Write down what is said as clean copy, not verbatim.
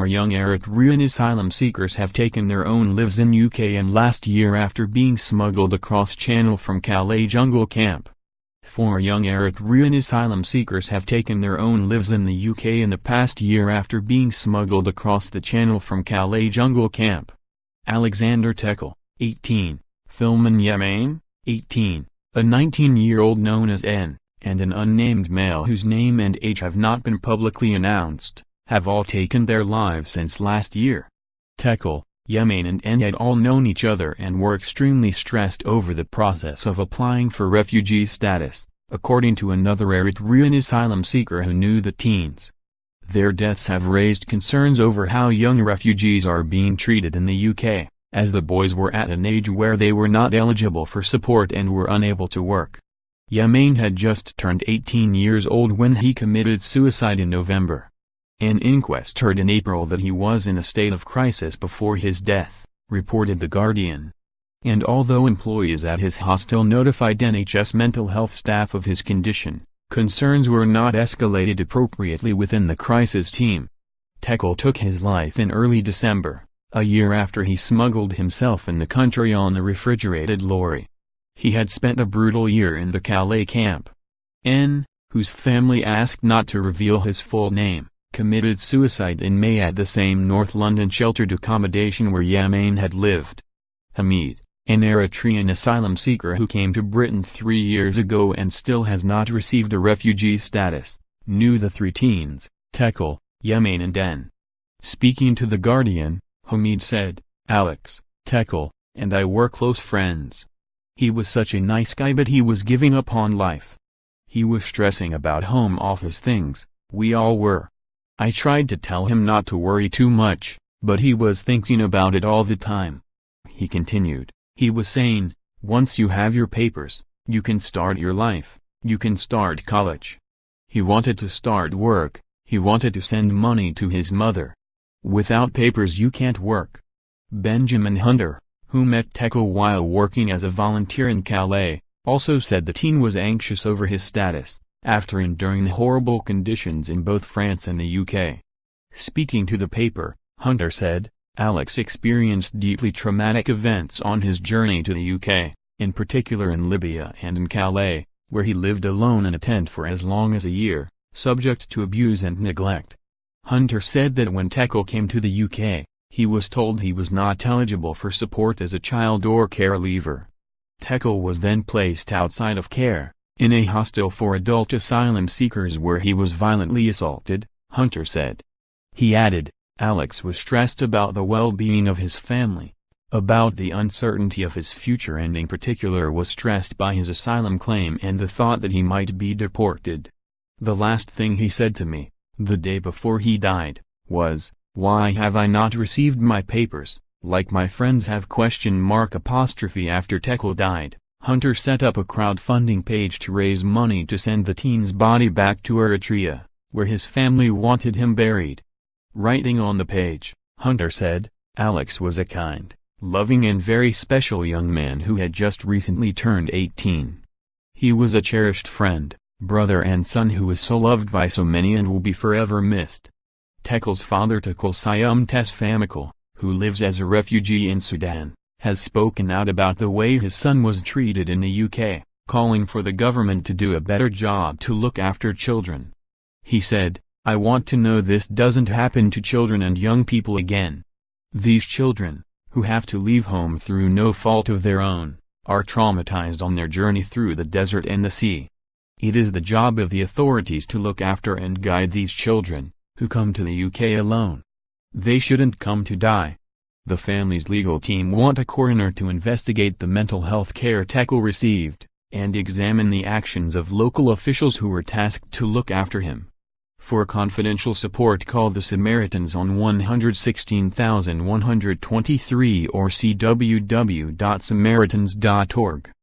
young Eritrean asylum seekers have taken their own lives in UK and last year after being smuggled across Channel from Calais Jungle camp. 4 young Eritrean asylum seekers have taken their own lives in the UK in the past year after being smuggled across the Channel from Calais Jungle camp. Alexander Tekle, 18, Filmon Yemane, 18, a 19-year-old known as N, and an unnamed male whose name and age have not been publicly announced, have all taken their lives since last year. Tekle, Yemane and N had all known each other and were extremely stressed over the process of applying for refugee status, according to another Eritrean asylum seeker who knew the teens. Their deaths have raised concerns over how young refugees are being treated in the UK, as the boys were at an age where they were not eligible for support and were unable to work. Yemane had just turned 18 years old when he committed suicide in November. An inquest heard in April that he was in a state of crisis before his death, reported The Guardian. And although employees at his hostel notified NHS mental health staff of his condition, concerns were not escalated appropriately within the crisis team. Tekle took his life in early December, a year after he smuggled himself in the country on a refrigerated lorry. He had spent a brutal year in the Calais camp. N, whose family asked not to reveal his full name, committed suicide in May at the same North London sheltered accommodation where Yemane had lived. Hamid, an Eritrean asylum seeker who came to Britain 3 years ago and still has not received a refugee status, knew the 3 teens, Tekle, Yemane and N. Speaking to The Guardian, Hamid said, "Alex, Tekle, and I were close friends. He was such a nice guy but he was giving up on life. He was stressing about home office things, we all were. I tried to tell him not to worry too much, but he was thinking about it all the time." He continued, "He was saying, once you have your papers, you can start your life, you can start college. He wanted to start work, he wanted to send money to his mother. Without papers you can't work." Benjamin Hunter, who met Tekle while working as a volunteer in Calais, also said the teen was anxious over his status, after enduring horrible conditions in both France and the UK. Speaking to the paper, Hunter said, "Alex experienced deeply traumatic events on his journey to the UK, in particular in Libya and in Calais, where he lived alone in a tent for as long as a year, subject to abuse and neglect." Hunter said that when Tekle came to the UK, he was told he was not eligible for support as a child or care leaver. Tekle was then placed outside of care, in a hostel for adult asylum seekers where he was violently assaulted, Hunter said. He added, "Alex was stressed about the well-being of his family, about the uncertainty of his future and in particular was stressed by his asylum claim and the thought that he might be deported. The last thing he said to me, the day before he died, was, 'Why have I not received my papers, like my friends have?'" After Tekle died, Hunter set up a crowdfunding page to raise money to send the teen's body back to Eritrea, where his family wanted him buried. Writing on the page, Hunter said, "Alex was a kind, loving and very special young man who had just recently turned 18. He was a cherished friend, brother and son who was so loved by so many and will be forever missed." Tekle's father Tekle Tesfamical, who lives as a refugee in Sudan, has spoken out about the way his son was treated in the UK, calling for the government to do a better job to look after children. He said, "I want to know this doesn't happen to children and young people again. These children, who have to leave home through no fault of their own, are traumatized on their journey through the desert and the sea. It is the job of the authorities to look after and guide these children, who come to the UK alone. They shouldn't come to die." The family's legal team want a coroner to investigate the mental health care Tekle received, and examine the actions of local officials who were tasked to look after him. For confidential support call the Samaritans on 116,123 or see www.samaritans.org.